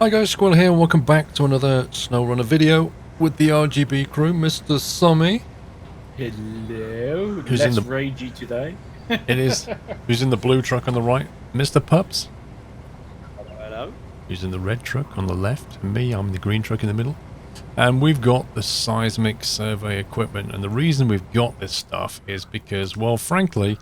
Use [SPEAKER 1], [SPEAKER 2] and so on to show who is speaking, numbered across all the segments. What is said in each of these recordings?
[SPEAKER 1] Hi guys, Squirrel here, and welcome back to another SnowRunner video with the RGB crew, Mr. Summy.
[SPEAKER 2] Hello.
[SPEAKER 1] Who's
[SPEAKER 2] Less
[SPEAKER 1] in the...
[SPEAKER 2] ragey today.
[SPEAKER 1] It is. Who's in the blue truck on the right? Mr. Pups.
[SPEAKER 2] Hello.
[SPEAKER 1] Who's in the red truck on the left? And me, I'm in the green truck in the middle. And we've got the seismic survey equipment, and the reason we've got this stuff is because, well, frankly,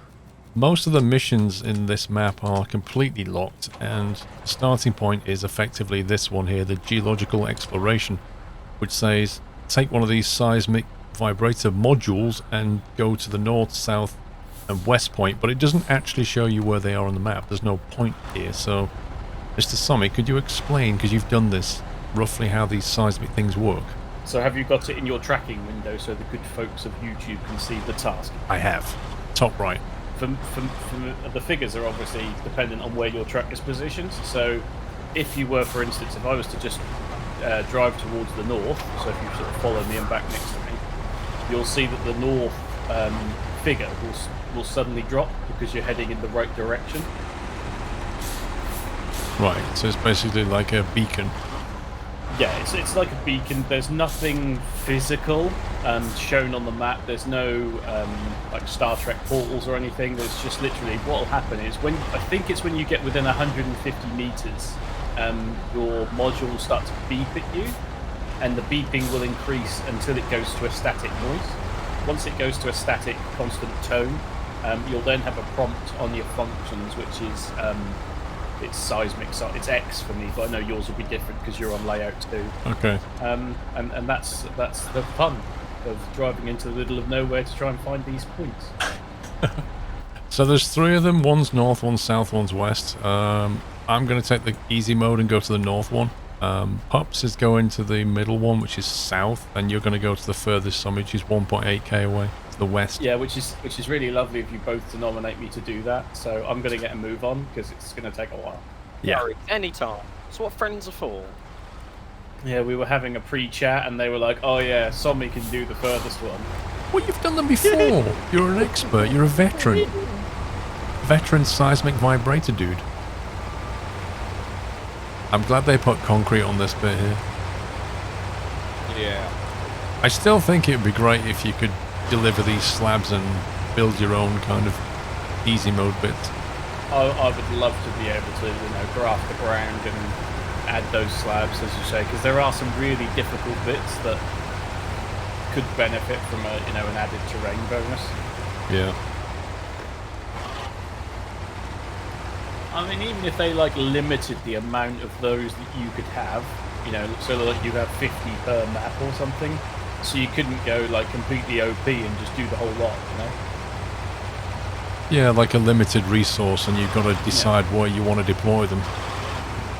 [SPEAKER 1] most of the missions in this map are completely locked, and the starting point is effectively this one here, the geological exploration, which says take one of these seismic vibrator modules and go to the north, south and west point, but it doesn't actually show you where they are on the map. There's no point here. So Mr. Summy, could you explain, because you've done this, roughly how these seismic things work?
[SPEAKER 2] So have you got it in your tracking window so the good folks of YouTube can see the task?
[SPEAKER 1] I have. Top right.
[SPEAKER 2] From the figures are obviously dependent on where your truck is positioned. So if you were, for instance, if I was to just drive towards the north, so if you sort of follow me and back next to me, you'll see that the north figure will suddenly drop because you're heading in the right direction.
[SPEAKER 1] Right, so it's basically like a beacon.
[SPEAKER 2] Yeah, it's like a beacon. There's nothing physical shown on the map. There's no like Star Trek portals or anything. There's just literally what will happen is when you get within 150 meters, your module will start to beep at you, and the beeping will increase until it goes to a static noise. Once it goes to a static constant tone, you'll then have a prompt on your functions, which is it's seismic, so it's X for me, but I know yours will be different because you're on layout too.
[SPEAKER 1] Okay.
[SPEAKER 2] And that's the fun of driving into the middle of nowhere to try and find these points.
[SPEAKER 1] So there's three of them. One's north, one's south, one's west. I'm going to take the easy mode and go to the north one. Pups is going to the middle one, which is south, and you're going to go to the furthest summit, which is 1.8k away to the west.
[SPEAKER 2] Yeah, which is really lovely of you both to nominate me to do that. So I'm going to get a move on because it's going to take a while.
[SPEAKER 1] Yeah.
[SPEAKER 3] Anytime. That's what friends are for.
[SPEAKER 2] Yeah, we were having a pre-chat and they were like, "Oh yeah, Sommy can do the furthest one."
[SPEAKER 1] Well, you've done them before. You're an expert. You're a veteran. Veteran seismic vibrator dude. I'm glad they put concrete on this bit here.
[SPEAKER 3] Yeah.
[SPEAKER 1] I still think it would be great if you could deliver these slabs and build your own kind of easy mode bits.
[SPEAKER 2] I would love to be able to, graft the ground and add those slabs, as you say, because there are some really difficult bits that could benefit from an added terrain bonus.
[SPEAKER 1] Yeah.
[SPEAKER 2] I mean, even if they limited the amount of those that you could have, so that you have 50 per map or something, so you couldn't go completely OP and just do the whole lot,
[SPEAKER 1] Yeah, like a limited resource, and you've got to decide where you want to deploy them.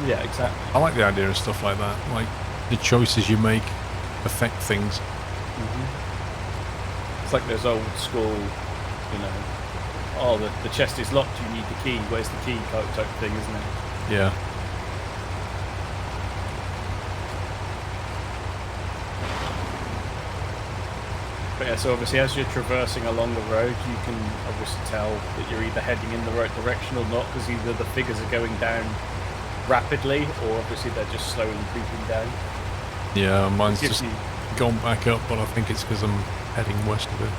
[SPEAKER 2] Yeah, exactly.
[SPEAKER 1] I like the idea of stuff like that. Like, the choices you make affect things.
[SPEAKER 2] It's like those old school, oh, the chest is locked, you need the key, where's the key type thing, isn't it?
[SPEAKER 1] Yeah.
[SPEAKER 2] But yeah, so obviously as you're traversing along the road, you can obviously tell that you're either heading in the right direction or not, because either the figures are going down rapidly, or obviously they're just slowly creeping down.
[SPEAKER 1] Yeah, mine's just gone back up, but I think it's because I'm heading west a bit.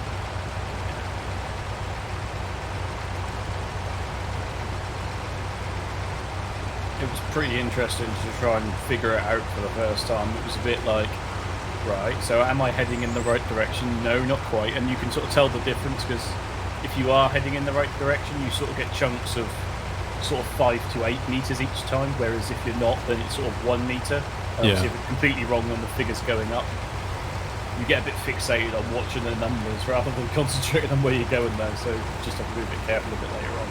[SPEAKER 2] It was pretty interesting to try and figure it out for the first time. It was a bit like, right, so am I heading in the right direction? No, not quite. And you can sort of tell the difference, because if you are heading in the right direction, you sort of get chunks of sort of 5 to 8 meters each time, whereas if you're not, then it's sort of 1 meter.
[SPEAKER 1] Yeah.
[SPEAKER 2] So if it's completely wrong on the figures going up, you get a bit fixated on watching the numbers rather than concentrating on where you're going there, so just have to be a bit careful a bit later on.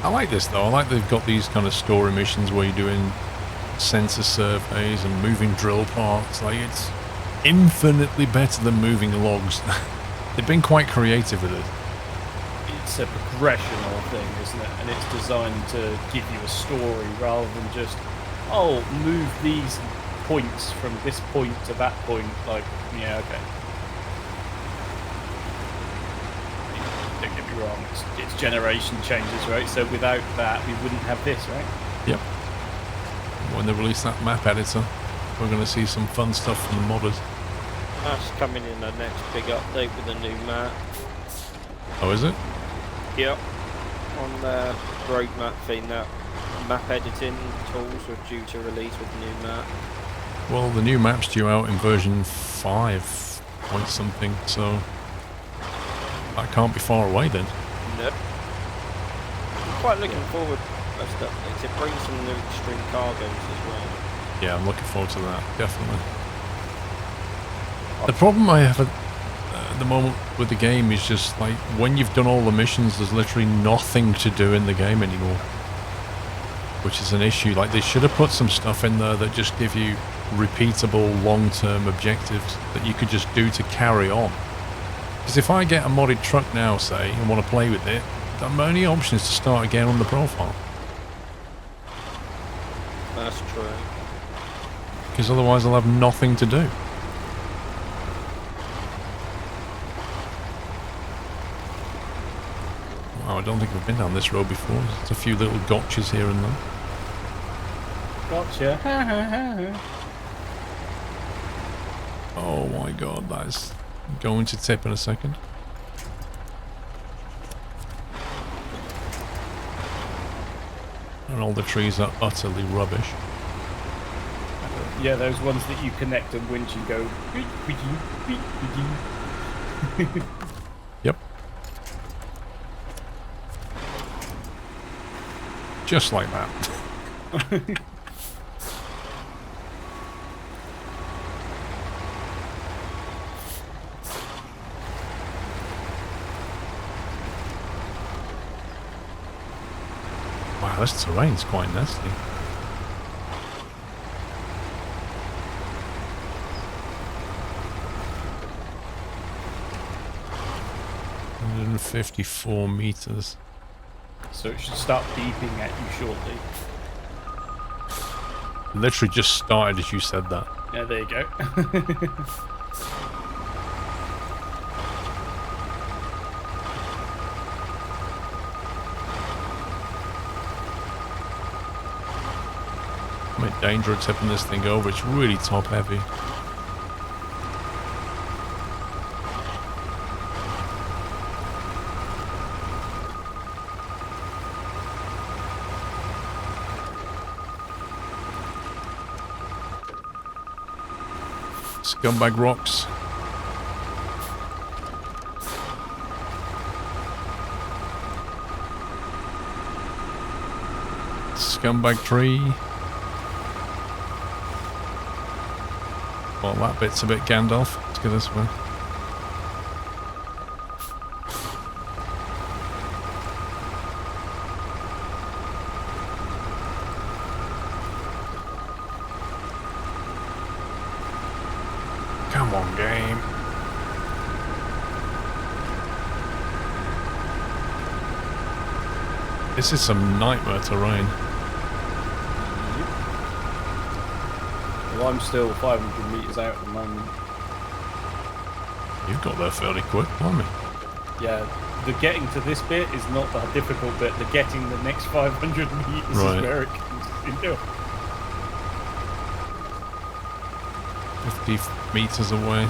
[SPEAKER 1] I like this though. I like they've got these kind of story missions where you're doing sensor surveys and moving drill parts. Like, it's infinitely better than moving logs. They've been quite creative with it.
[SPEAKER 2] It's a progressional thing, isn't it? And it's designed to give you a story rather than just, oh, move these points from this point to that point. Like, yeah, okay. don't get me wrong, it's generation changes, right? So without that, we wouldn't have this, right?
[SPEAKER 1] Yep. When they release that map editor, we're going to see some fun stuff from the modders.
[SPEAKER 3] That's coming in the next big update with a new map.
[SPEAKER 1] Oh, is it?
[SPEAKER 3] Yep. On the roadmap thing, that map editing tools were due to release with the new map.
[SPEAKER 1] Well, the new map's due out in version 5 point something, so that can't be far away then.
[SPEAKER 3] Nope. I'm quite looking forward to those updates. It brings some new extreme cargoes as well.
[SPEAKER 1] Yeah, I'm looking forward to that, definitely. The problem I have at the moment with the game is just like when you've done all the missions, there's literally nothing to do in the game anymore, which is an issue. Like they should have put some stuff in there that just give you repeatable long-term objectives that you could just do to carry on. Because if I get a modded truck now, say, and want to play with it, my only option is to start again on the profile.
[SPEAKER 3] That's true.
[SPEAKER 1] Because otherwise I'll have nothing to do. Wow, I don't think I've been down this road before. There's a few little gotchas here and there.
[SPEAKER 2] Gotcha.
[SPEAKER 1] Oh my god, that is going to tip in a second. And all the trees are utterly rubbish.
[SPEAKER 2] Yeah, those ones that you connect and winch and go.
[SPEAKER 1] Yep. Just like that. Wow, this terrain's quite nasty. $154 meters.
[SPEAKER 2] So it should start beeping at you shortly.
[SPEAKER 1] Literally just started as you said that.
[SPEAKER 2] Yeah, there you go.
[SPEAKER 1] I'm in danger of tipping this thing over. It's really top heavy. Scumbag rocks. Scumbag tree. Well, that bit's a bit Gandalf. Let's go this way. Come on, game. This is some nightmare terrain.
[SPEAKER 2] Well, I'm still 500 meters out at the moment.
[SPEAKER 1] You've got there fairly quick, blimey.
[SPEAKER 2] Yeah, the getting to this bit is not that difficult, but the getting the next 500 meters
[SPEAKER 1] Right.
[SPEAKER 2] is where it comes into.
[SPEAKER 1] 50 meters away.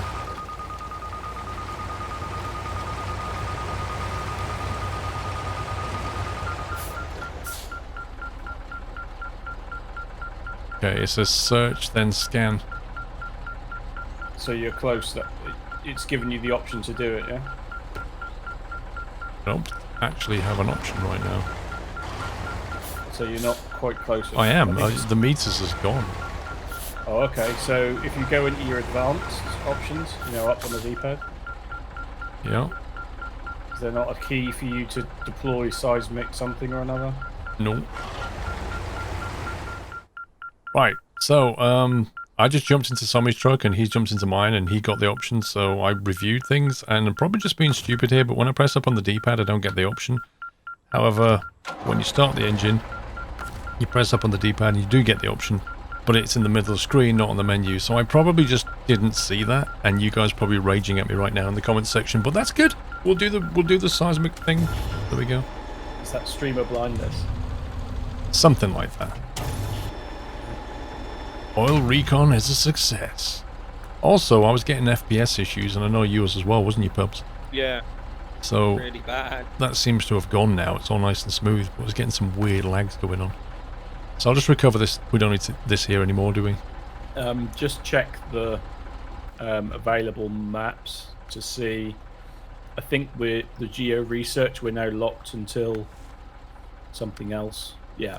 [SPEAKER 1] Okay, it says search, then scan.
[SPEAKER 2] So you're close. That it's giving you the option to do it, yeah?
[SPEAKER 1] I don't actually have an option right now.
[SPEAKER 2] So you're not quite close.
[SPEAKER 1] I am.
[SPEAKER 2] Let me just-
[SPEAKER 1] The meters is gone.
[SPEAKER 2] Oh, okay. So if you go into your advanced options, you know, up on the D-pad,
[SPEAKER 1] Yeah.
[SPEAKER 2] is there not a key for you to deploy seismic something or another?
[SPEAKER 1] No. Right. So, I just jumped into Sommy's truck and he jumped into mine and he got the option. So I reviewed things and I'm probably just being stupid here, but when I press up on the D-pad, I don't get the option. However, when you start the engine, you press up on the D-pad and you do get the option. but it's in the middle of the screen, not on the menu. So I probably just didn't see that, and you guys probably raging at me right now in the comments section. But that's good. We'll do the seismic thing. There we go.
[SPEAKER 2] Is that streamer blindness?
[SPEAKER 1] Something like that. Oil recon is a success. Also, I was getting FPS issues, and I know yours as well, wasn't you, Pubs?
[SPEAKER 3] Yeah.
[SPEAKER 1] So
[SPEAKER 3] Really bad.
[SPEAKER 1] that seems to have gone now. It's all nice and smooth, but I was getting some weird lags going on. So I'll just recover this. We don't need this here anymore, do we?
[SPEAKER 2] Just check the available maps to see. I think the geo research, we're now locked until something else. Yeah.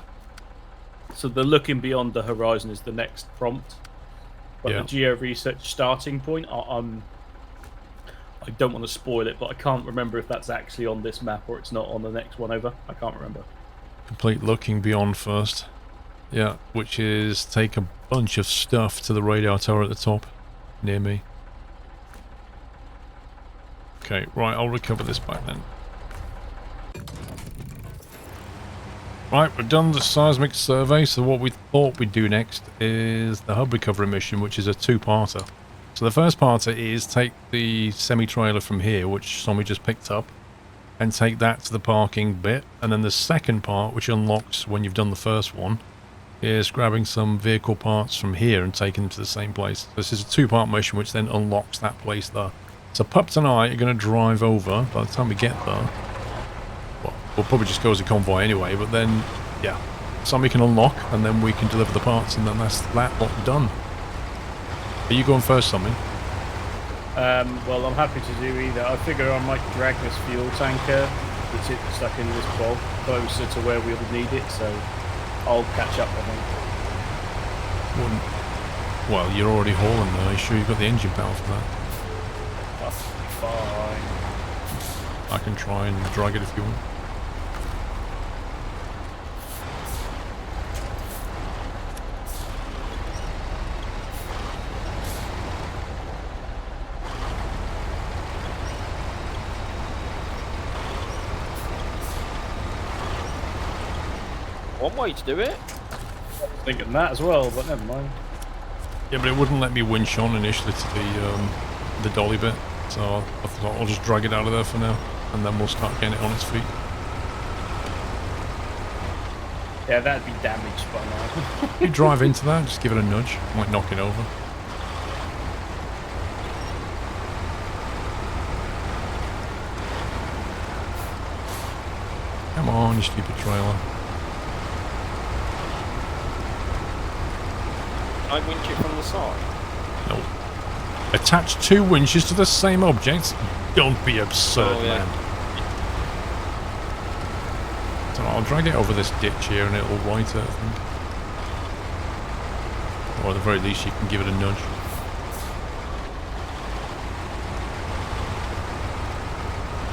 [SPEAKER 2] So the looking beyond the horizon is the next prompt. But
[SPEAKER 1] Yeah.
[SPEAKER 2] the geo research starting point, I don't want to spoil it, but I can't remember if that's actually on this map or it's not on the next one over. I can't remember.
[SPEAKER 1] Complete looking beyond first. Yeah, which is take a bunch of stuff to the radar tower at the top, near me. Okay, right, I'll recover this back then. Right, we've done the seismic survey, so what we thought we'd do next is the hub recovery mission, which is a two-parter. So the first parter is take the semi-trailer from here, which Sommy just picked up, and take that to the parking bit. And then the second part, which unlocks when you've done the first one, is grabbing some vehicle parts from here and taking them to the same place. This is a two-part mission, which then unlocks that place there. So Pups and I are going to drive over. By the time we get there, well, we'll probably just go as a convoy anyway, but then, yeah, Sommy can unlock, and then we can deliver the parts, and then that's that lot done. Are you going first, Sommy?
[SPEAKER 2] Well, I'm happy to do either. I figure I might drag this fuel tanker that's stuck in this bog closer to where we would need it, so I'll catch up, I think.
[SPEAKER 1] Well, you're already hauling there. Are you sure you've got the engine power for that?
[SPEAKER 2] That's fine.
[SPEAKER 1] I can try and drag it if you want.
[SPEAKER 3] One way to do it.
[SPEAKER 2] Thinking that as well, but never mind.
[SPEAKER 1] Yeah, but it wouldn't let me winch on initially to the dolly bit, so I thought I'll just drag it out of there for now, and then we'll start getting it on its feet.
[SPEAKER 2] Yeah, that'd be damaged by now.
[SPEAKER 1] You drive into that, just give it a nudge, might knock it over. Come on, you stupid trailer.
[SPEAKER 3] I winch it from the side.
[SPEAKER 1] Nope. Attach two winches to the same object? Don't be absurd,
[SPEAKER 3] Oh, yeah.
[SPEAKER 1] man. So I'll drag it over this ditch here and it'll right it, I think. Or at the very least you can give it a nudge.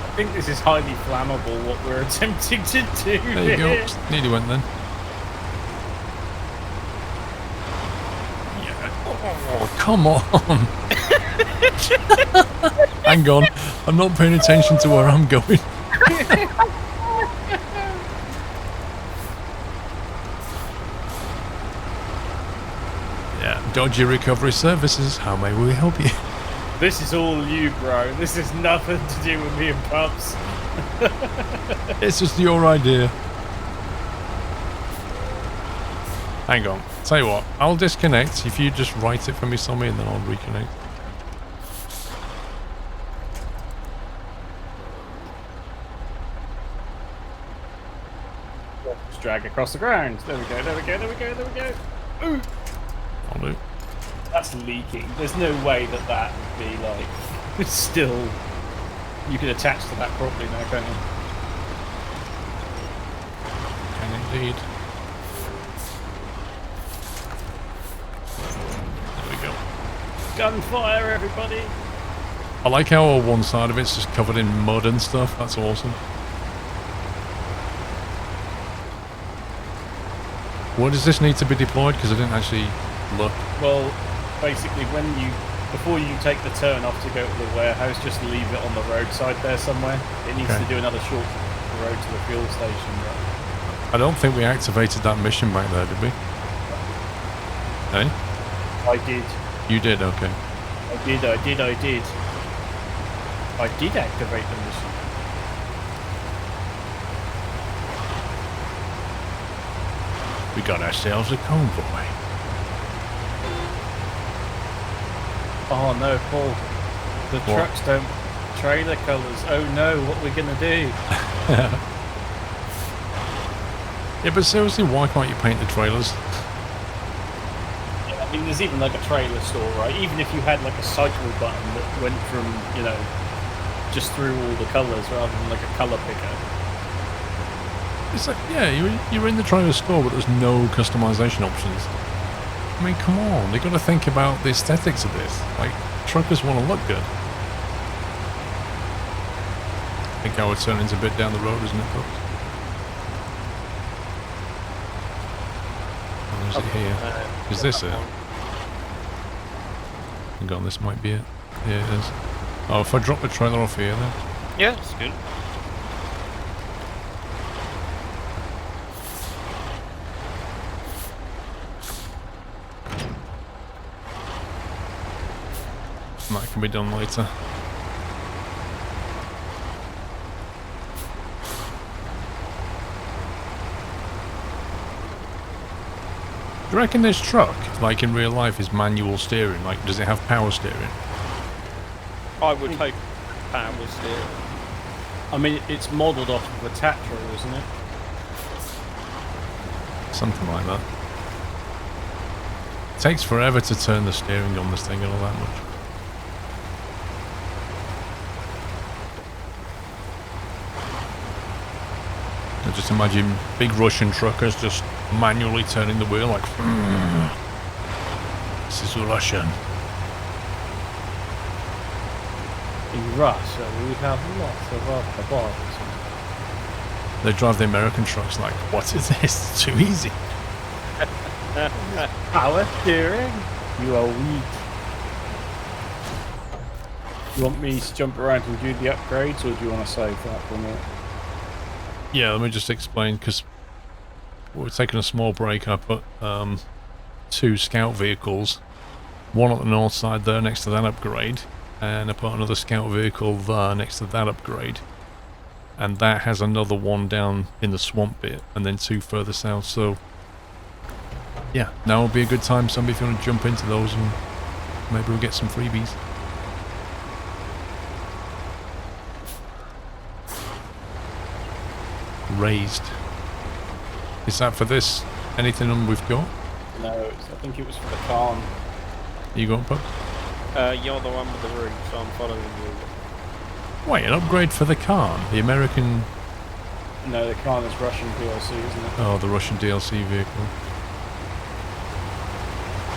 [SPEAKER 2] I think this is highly flammable, what we're attempting to do.
[SPEAKER 1] There you go. Nearly went then. Oh, come on! Hang on, I'm not paying attention to where I'm going. Yeah, dodgy recovery services, how may we help you?
[SPEAKER 2] This is all you, bro. This is nothing to do with me and Pups.
[SPEAKER 1] It's just your idea. Hang on, tell you what, I'll disconnect if you just write it for me, Sommy, and then I'll reconnect.
[SPEAKER 2] Just drag across the ground. There we go, there we go, there we go, there we go. Ooh.
[SPEAKER 1] I'll do.
[SPEAKER 2] That's leaking. There's no way that that would be like... It's still... You can attach to that properly now, can't you?
[SPEAKER 1] Can indeed. There we go.
[SPEAKER 2] Gunfire, everybody!
[SPEAKER 1] I like how one side of it's just covered in mud and stuff. That's awesome. Where does this need to be deployed? Because I didn't actually look.
[SPEAKER 2] Well, basically, before you take the turn off to go to the warehouse, just leave it on the roadside there somewhere. It needs
[SPEAKER 1] Okay.
[SPEAKER 2] to do another short road to the fuel station.
[SPEAKER 1] I don't think we activated that mission back there, did we? Eh?
[SPEAKER 2] I did.
[SPEAKER 1] You did, okay.
[SPEAKER 2] I did. I did activate the mission.
[SPEAKER 1] We got ourselves a convoy.
[SPEAKER 2] Oh no, Paul. The
[SPEAKER 1] What?
[SPEAKER 2] trucks don't trailer colours. Oh no, what are we gonna do?
[SPEAKER 1] Yeah, but seriously, why can't you paint the trailers?
[SPEAKER 2] I mean, there's even like a trailer store, right? Even if you had like a cycle button that went from, you know, just through all the colours rather than like a colour picker.
[SPEAKER 1] It's like, yeah, you're in the trailer store, but there's no customization options. I mean, come on, they got to think about the aesthetics of this. Like, truckers want to look good. I think our turning's a bit down the road, isn't it, folks? Or is it here? Is this it? Hang on, this might be it. Yeah, it is. Oh, if I drop the trailer off here, then.
[SPEAKER 3] Yeah, that's good.
[SPEAKER 1] That can be done later. Do you reckon this truck, like in real life, is manual steering? Like, does it have power steering?
[SPEAKER 3] I would hope power steering.
[SPEAKER 2] I mean, it's modelled off of a Tatra, isn't it?
[SPEAKER 1] Something like that. It takes forever to turn the steering on this thing and all that much. I just imagine big Russian truckers just manually turning the wheel like, this is Russian.
[SPEAKER 2] In Russia, we have lots of other bars.
[SPEAKER 1] They drive the American trucks like, what is this? It's too easy.
[SPEAKER 2] Power steering? You are weak. You want me to jump around and do the upgrades, or do you want to save that for me?
[SPEAKER 1] Yeah, let me just explain, because we're taking a small break. I put 2 scout vehicles, one on the north side there next to that upgrade, and I put another scout vehicle there next to that upgrade, and that has another one down in the swamp bit, and then 2 further south. So yeah, now would be a good time, somebody, if you want to jump into those, and maybe we'll get some freebies. Raised. Is that for this? Anything on we've got?
[SPEAKER 2] No, I think it was for the Khan.
[SPEAKER 1] You got, Pup?
[SPEAKER 3] You're the one with the room, so I'm following you.
[SPEAKER 1] Wait, an upgrade for the Khan? The American...
[SPEAKER 2] No, the Khan is Russian DLC, isn't it?
[SPEAKER 1] Oh, the Russian DLC vehicle.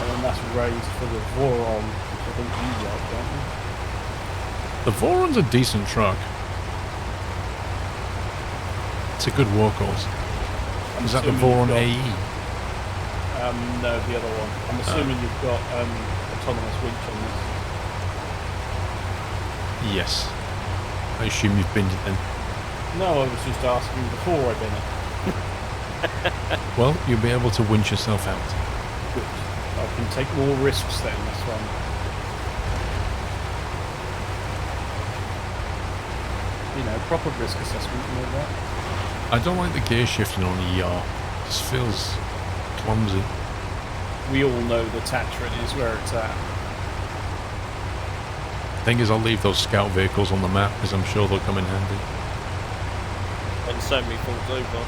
[SPEAKER 2] And then that's raised for the Voron, which I think you like, don't you?
[SPEAKER 1] The Voron's a decent truck. It's a good workhorse. Is that the Voron AE?
[SPEAKER 2] No, the other one. I'm assuming you've got autonomous winch on this.
[SPEAKER 1] Yes. I assume you've binned it then.
[SPEAKER 2] No, I was just asking before I did it.
[SPEAKER 1] Well, you'll be able to winch yourself out.
[SPEAKER 2] Good. I can take more risks then, this one. You know, proper risk assessment and all that.
[SPEAKER 1] I don't like the gear shifting on the ER. It just feels clumsy.
[SPEAKER 2] We all know the Tatra is where it's at.
[SPEAKER 1] Thing is, I'll leave those scout vehicles on the map because I'm sure they'll come in handy.
[SPEAKER 3] When somebody falls over.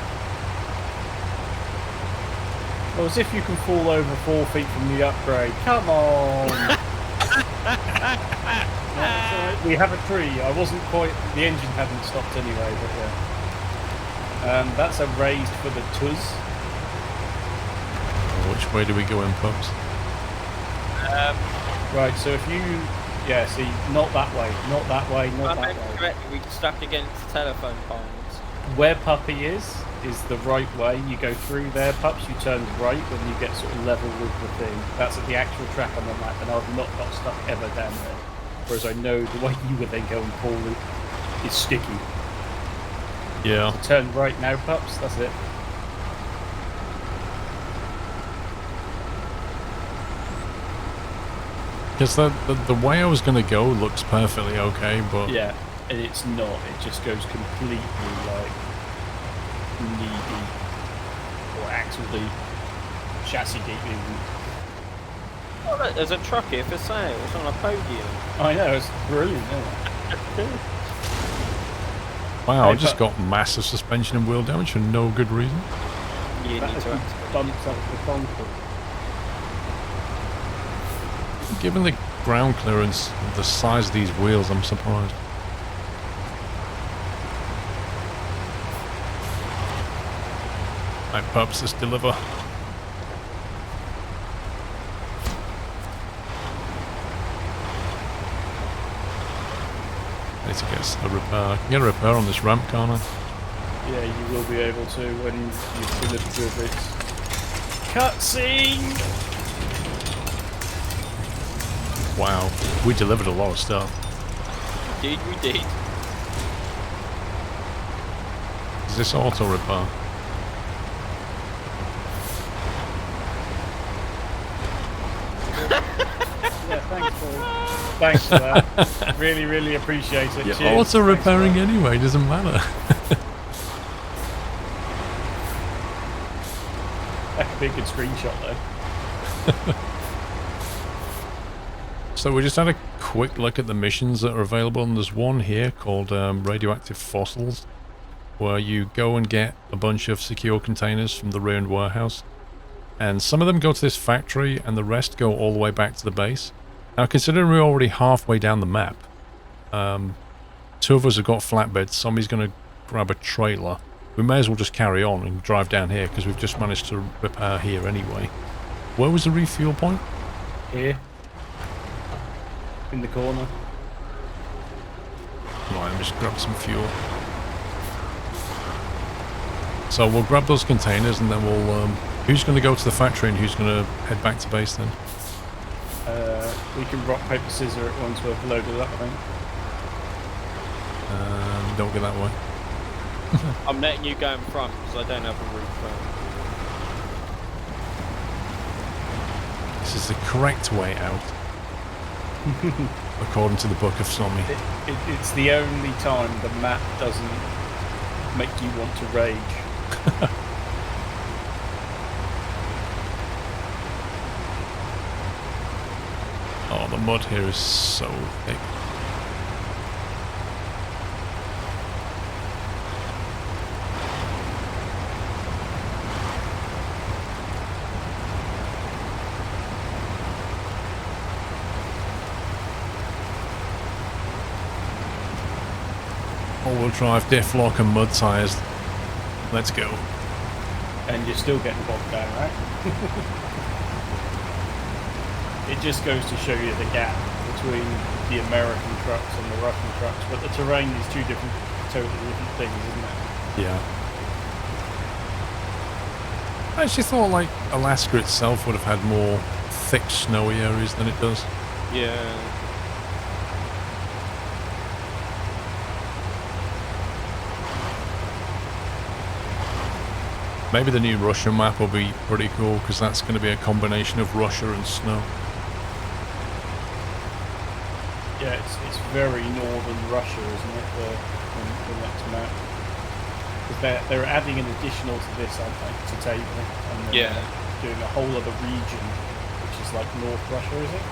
[SPEAKER 2] Well, as if you can fall over 4 feet from the upgrade. Come on! Yeah, we have a tree. I wasn't quite... The engine hadn't stopped anyway, but yeah. That's a raised for the Tuz.
[SPEAKER 1] Which way do we go in, Pups?
[SPEAKER 2] Right, so if you... Yeah, see, not that way, not that way, not that way.
[SPEAKER 3] Correctly, we stuck against the telephone poles.
[SPEAKER 2] Where Puppy is the right way. You go through there, Pups, you turn right when you get sort of level with the thing. That's at the actual track on the map, and I've not got stuck ever down there. Whereas I know the way you would then go and pull it is sticky.
[SPEAKER 1] Yeah.
[SPEAKER 2] So turn right now, Pups, that's it.
[SPEAKER 1] Because the way I was going to go looks perfectly okay, but...
[SPEAKER 2] Yeah, and it's not. It just goes completely, like, knee deep. Or axle deep. Chassis deep even.
[SPEAKER 3] Oh, look, there's a truck here for sale. It's on a podium.
[SPEAKER 2] I know, it's brilliant, isn't it?
[SPEAKER 1] Wow, I
[SPEAKER 2] Hey,
[SPEAKER 1] just
[SPEAKER 2] but-
[SPEAKER 1] got massive suspension and wheel damage for no good reason.
[SPEAKER 3] You need
[SPEAKER 2] That
[SPEAKER 3] to
[SPEAKER 2] has
[SPEAKER 3] activate.
[SPEAKER 2] done something for concrete.
[SPEAKER 1] Given the ground clearance, the size of these wheels, I'm surprised. Right, pups, let's deliver. I need to get a repair. I can get a repair on this ramp, can't I?
[SPEAKER 2] Yeah, you will be able to when you've delivered your bits. Cutscene!
[SPEAKER 1] Wow, we delivered a lot of stuff.
[SPEAKER 3] Indeed, we did.
[SPEAKER 1] Is this auto repair?
[SPEAKER 2] Yeah, thanks for that. Really, really appreciate it.
[SPEAKER 1] You're
[SPEAKER 2] Cheers.
[SPEAKER 1] auto
[SPEAKER 2] Thanks for
[SPEAKER 1] repairing
[SPEAKER 2] that.
[SPEAKER 1] anyway, doesn't matter.
[SPEAKER 2] That could be a good screenshot though.
[SPEAKER 1] So we just had a quick look at the missions that are available, and there's one here called Radioactive Fossils, where you go and get a bunch of secure containers from the ruined warehouse. And some of them go to this factory, and the rest go all the way back to the base. Now, considering we're already halfway down the map, two of us have got flatbeds, somebody's going to grab a trailer. We may as well just carry on and drive down here, because we've just managed to repair here anyway. Where was the refuel point?
[SPEAKER 2] Here. In the corner.
[SPEAKER 1] Right, let me just grab some fuel. So we'll grab those containers, and then we'll... who's going to go to the factory, and who's going to head back to base then?
[SPEAKER 2] We can rock, paper, scissors it once we've loaded up, I think.
[SPEAKER 1] Don't go that way.
[SPEAKER 3] I'm letting you go in front because I don't have a roof
[SPEAKER 1] This is the correct way out. According to the Book of Sommi.
[SPEAKER 2] It's the only time the map doesn't make you want to rage.
[SPEAKER 1] Oh, the mud here is so thick. All-wheel drive, diff lock and mud tyres. Let's go.
[SPEAKER 2] And you're still getting bogged down, right? It just goes to show you the gap between the American trucks and the Russian trucks, but the terrain is two different, totally different things, isn't it?
[SPEAKER 1] Yeah. I actually thought, like, Alaska itself would have had more thick, snowy areas than it does.
[SPEAKER 3] Yeah.
[SPEAKER 1] Maybe the new Russia map will be pretty cool, because that's going to be a combination of Russia and snow.
[SPEAKER 2] Yeah, it's very northern Russia, isn't it? The next map. Because they're adding an additional to this, aren't they, to table, and then they're doing a whole other region, which is like North Russia, is it?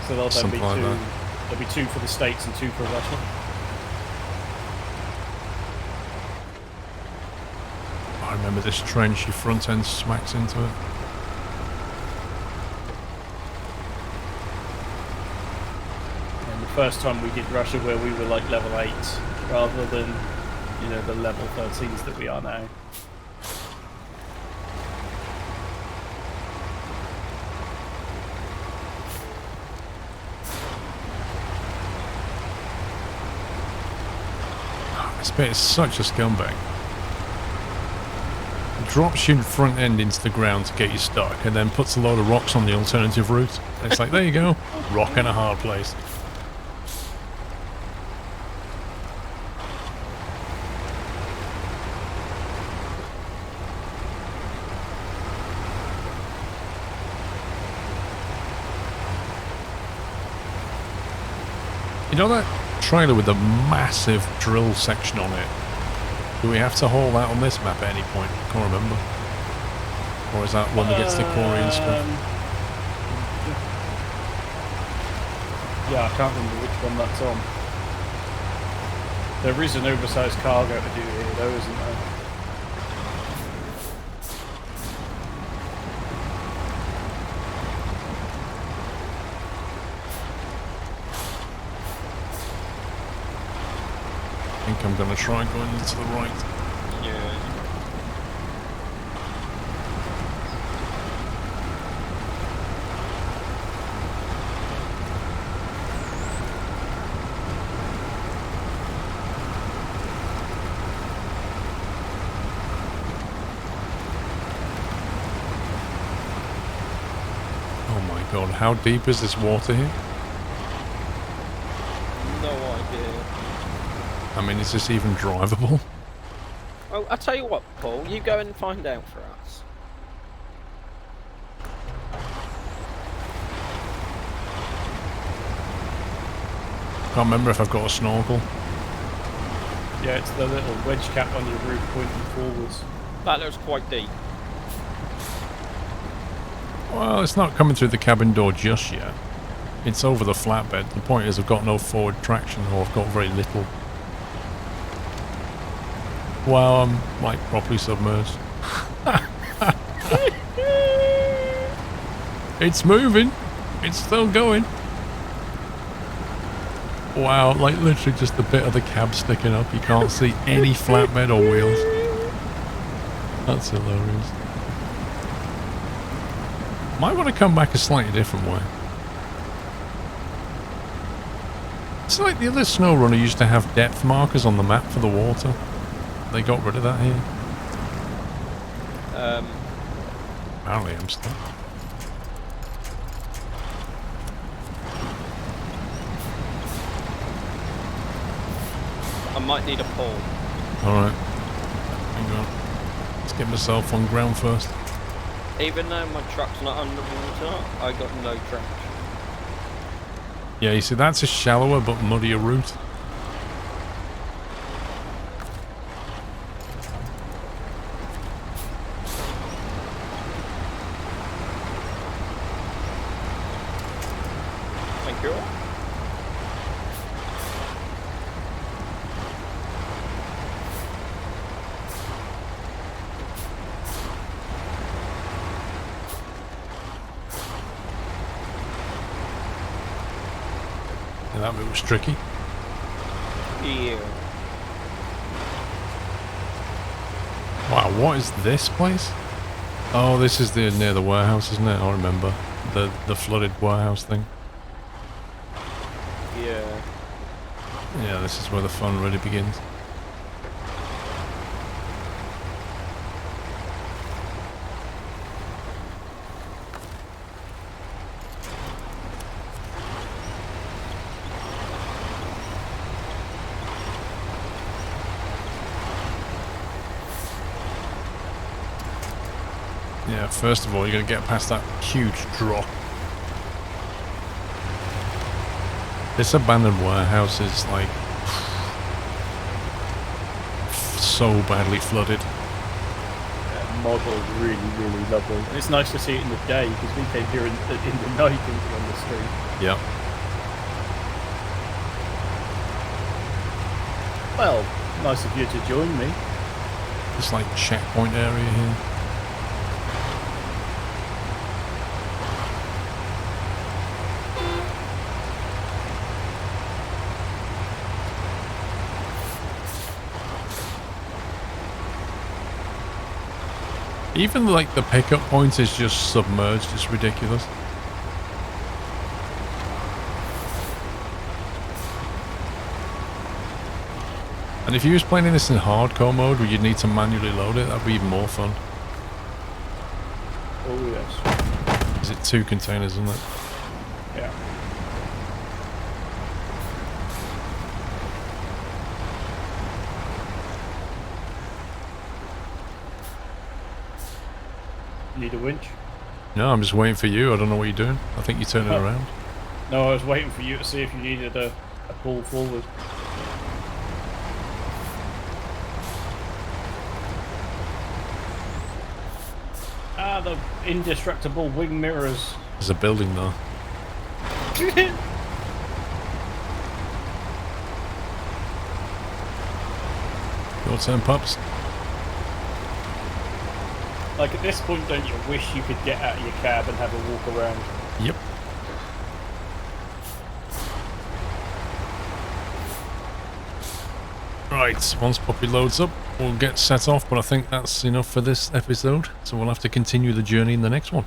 [SPEAKER 2] So there'll then be
[SPEAKER 1] Something like
[SPEAKER 2] two.
[SPEAKER 1] that.
[SPEAKER 2] There'll be two for the States and two for Russia.
[SPEAKER 1] I remember this trench, your front end smacks into it.
[SPEAKER 2] And the first time we did Russia, where we were like level 8, rather than, you know, the level 13s that we are now.
[SPEAKER 1] This bit is such a scumbag. Drops your front end into the ground to get you stuck, and then puts a load of rocks on the alternative route. It's like, there you go, rock in a hard place. You know that trailer with the massive drill section on it? Do we have to haul that on this map at any point? I can't remember. Or is that when we get to the quarry and stuff?
[SPEAKER 2] Yeah, I can't remember which one that's on. There is an oversized cargo to do here though, isn't there?
[SPEAKER 1] I think I'm going to try going into the right.
[SPEAKER 3] Yeah.
[SPEAKER 1] Oh my god, how deep is this water here?
[SPEAKER 3] No idea.
[SPEAKER 1] I mean, is this even drivable?
[SPEAKER 3] Oh, I'll tell you what, Paul. You go and find out for us.
[SPEAKER 1] Can't remember if I've got a snorkel.
[SPEAKER 2] Yeah, it's the little wedge cap on your roof pointing forwards.
[SPEAKER 3] That looks quite deep.
[SPEAKER 1] Well, it's not coming through the cabin door just yet. It's over the flatbed. The point is I've got no forward traction, or I've got very little. Well, I'm like properly submerged. It's moving. It's still going. Wow, like literally just the bit of the cab sticking up. You can't see any flatbed or wheels. That's hilarious. Might want to come back a slightly different way. It's like the other SnowRunner used to have depth markers on the map for the water. They got rid of that here. Apparently I'm stuck.
[SPEAKER 3] I might need a pole.
[SPEAKER 1] Alright. Hang on. Let's get myself on ground first.
[SPEAKER 3] Even though my truck's not underwater, I got no traction.
[SPEAKER 1] Yeah, you see, that's a shallower but muddier route.
[SPEAKER 3] Thank you.
[SPEAKER 1] Yeah, that bit was tricky.
[SPEAKER 3] Yeah.
[SPEAKER 1] Wow, what is this place? Oh, this is the near the warehouse, isn't it? I remember. The flooded warehouse thing.
[SPEAKER 3] Yeah.
[SPEAKER 1] Yeah, this is where the fun really begins. Yeah, first of all, you're going to get past that huge drop. This abandoned warehouse is like so badly flooded.
[SPEAKER 2] Model really, really lovely. And it's nice to see it in the day because we came here in the night into on the street.
[SPEAKER 1] Yep.
[SPEAKER 2] Well, nice of you to join me.
[SPEAKER 1] This like checkpoint area here. Even like the pickup point is just submerged, it's ridiculous. And if you was playing this in hardcore mode where you'd need to manually load it, that'd be even more fun.
[SPEAKER 2] Oh yes.
[SPEAKER 1] Is it 2 containers, isn't it?
[SPEAKER 2] Yeah. Need a winch?
[SPEAKER 1] No, I'm just waiting for you. I don't know what you're doing. I think you're turning around.
[SPEAKER 2] No, I was waiting for you to see if you needed a a pull forward. Ah, the indestructible wing mirrors.
[SPEAKER 1] There's a building though. Your turn, pups.
[SPEAKER 2] Like at this point, don't you wish you could get out of your cab and have a walk around?
[SPEAKER 1] Yep. Right, once Puppy loads up, we'll get set off, but I think that's enough for this episode, so we'll have to continue the journey in the next one.